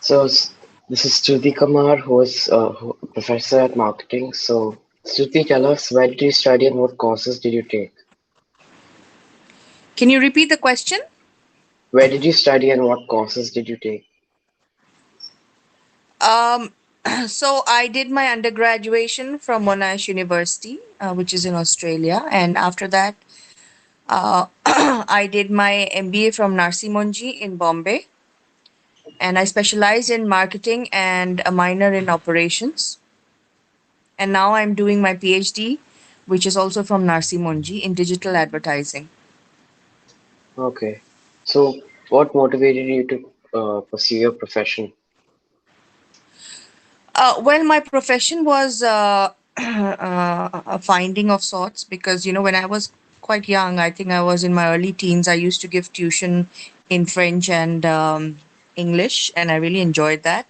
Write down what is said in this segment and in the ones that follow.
So this is Stuti Kumar, who is professor at marketing. So Stuti, tell us, where did you study and what courses did you take? Can you repeat the question? Where did you study and what courses did you take? Um, so I did my undergraduation from Monash University, which is in Australia, and after that, I did my MBA from Narsee Monjee in Bombay, and I specialized in marketing and a minor in operations. And now I'm doing my PhD, which is also from Narsee Monjee in digital advertising. Okay. So what motivated you to pursue your profession? Well, my profession was a finding of sorts because, when I was quite young, I think I was in my early teens, I used to give tuition in French and English, and I really enjoyed that.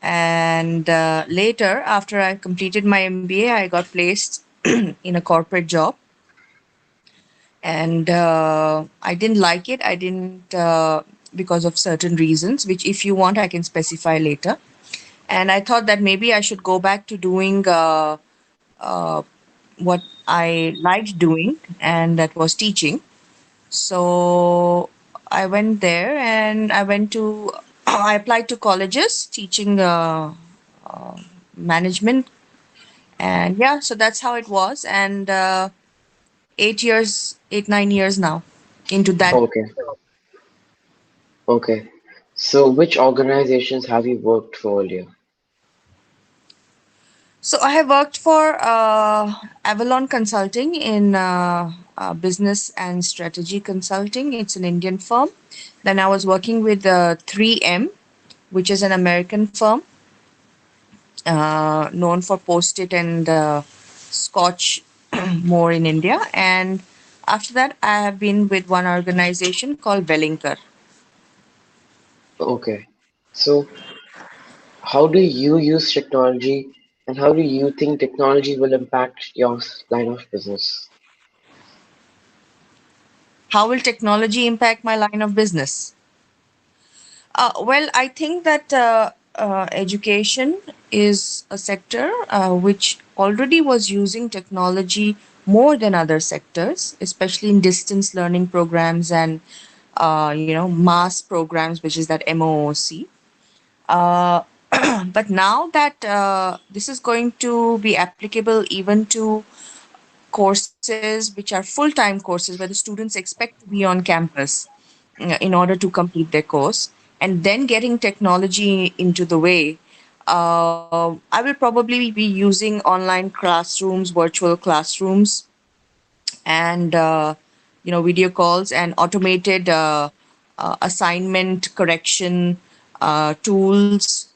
And later, after I completed my MBA, I got placed in a corporate job, and I didn't like it. I didn't because of certain reasons, which if you want, I can specify later. And I thought that maybe I should go back to doing uh, what I liked doing, and that was teaching. So I went there and I went to, I applied to colleges teaching uh, management. And yeah, so that's how it was. And 8 years, 8, 9 years now into that. Okay. Okay. So which organizations have you worked for earlier? So I have worked for Avalon Consulting in business and strategy consulting. It's an Indian firm. Then I was working with 3M, which is an American firm known for Post-it and Scotch more in India. And after that, I have been with one organization called Welingkar. Okay. So how do you use technology and how do you think technology will impact your line of business? How will technology impact my line of business? Well, I think that education is a sector which already was using technology more than other sectors, especially in distance learning programs and mass programs, which is that MOOC. Uh, but now that this is going to be applicable even to courses which are full-time courses where the students expect to be on campus in order to complete their course, and then getting technology into the way. I will probably be using online classrooms, virtual classrooms, and video calls and automated assignment correction tools,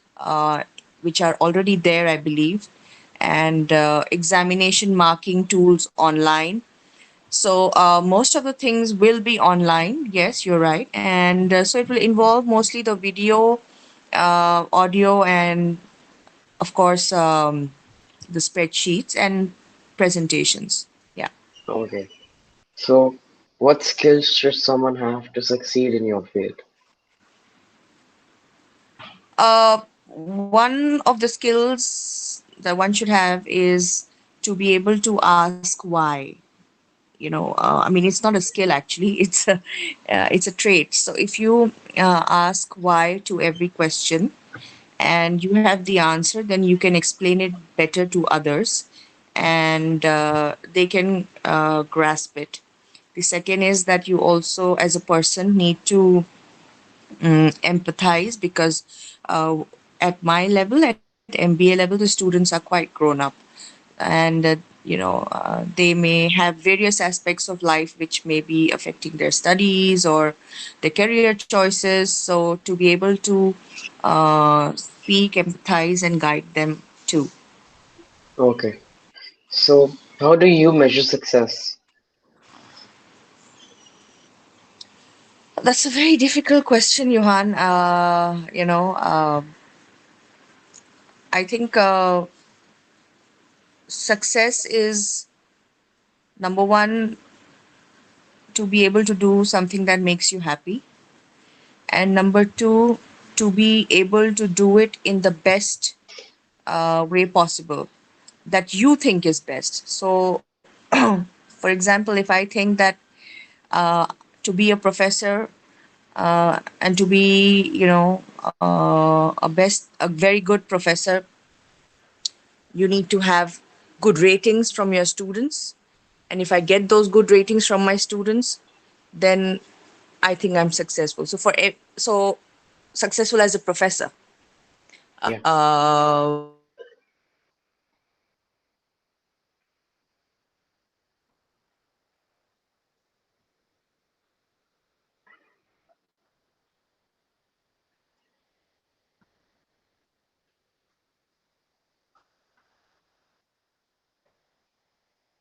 which are already there, I believe, and examination marking tools online. So most of the things will be online. Yes, you're right. And so it will involve mostly the video, audio, and of course the spreadsheets and presentations. Yeah. Okay. So, what skills should someone have to succeed in your field? One of the skills that one should have is to be able to ask why. I mean, it's not a skill actually. It's a trait. So if you ask why to every question and you have the answer, then you can explain it better to others, and they can grasp it. The second is that you also, as a person, need to empathize because uh, at my level, at MBA level, the students are quite grown up, and they may have various aspects of life which may be affecting their studies or their career choices. So to be able to speak, empathize, and guide them too. Okay. So, how do you measure success? That's a very difficult question, Johan. I think success is number one, to be able to do something that makes you happy, and number two, to be able to do it in the best way possible that you think is best. So, for example, if I think that uh, to be a professor and to be, a very good professor, you need to have good ratings from your students. And if I get those good ratings from my students, then I think I'm successful. So successful as a professor. Yeah.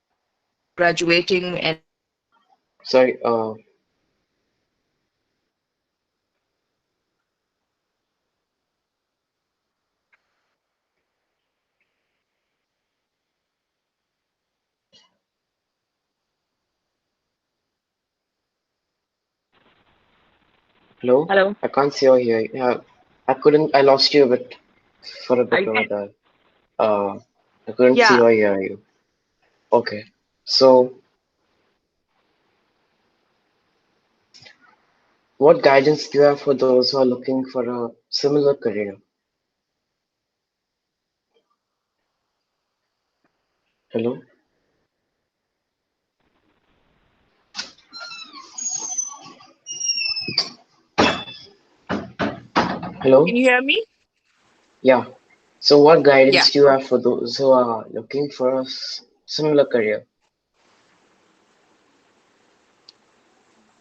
When it comes to graduating and Sorry. Hello. hello. I can't see or hear you. Yeah. I couldn't. I lost you a bit for a Are bit you over there? there. Uh, I couldn't see Yeah. or hear you. Okay. So, what guidance do you have for those who are looking for a similar career? Hello? Hello? Can you hear me? Yeah. So, what Yeah. guidance do you have for those who are looking for a similar career?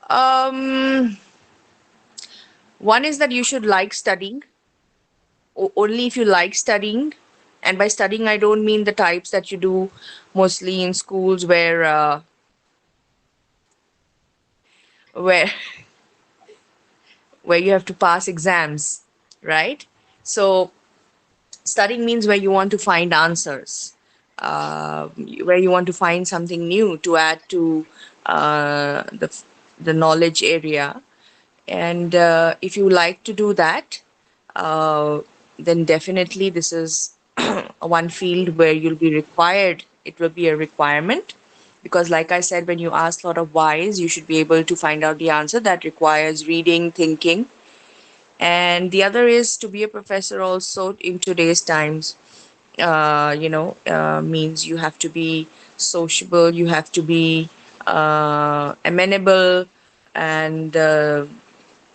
Um, One is that you should like studying. Only if you like studying, and by studying I don't mean the types that you do mostly in schools where where you have to pass exams, right? So studying means where you want to find answers, where you want to find something new to add to the knowledge area. And if you like to do that, uh, then definitely this is one field where you'll be required. It will be a requirement because, like I said, when you ask a lot of whys, you should be able to find out the answer. That requires reading, thinking. And the other is to be a professor also in today's times, means you have to be sociable, you have to be amenable, and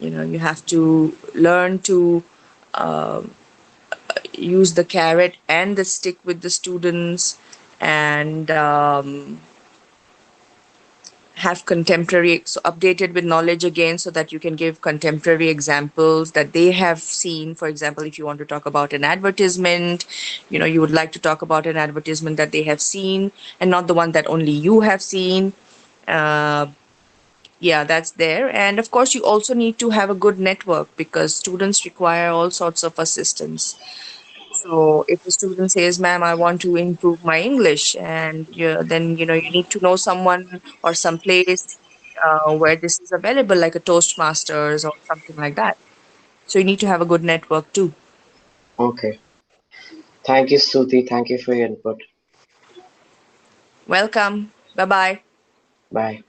you have to learn to use the carrot and the stick with the students, and have contemporary, so updated with knowledge again, so that you can give contemporary examples that they have seen. For example, if you want to talk about an advertisement, you would like to talk about an advertisement that they have seen and not the one that only you have seen. uh, yeah, that's there. And of course you also need to have a good network because students require all sorts of assistance. So if a student says, "Ma'am, I want to improve my English," and then you need to know someone or some place where this is available, like a Toastmasters or something like that. So you need to have a good network too. Okay. Thank you, Stuti. Thank you for your input. Welcome. Bye bye. Bye.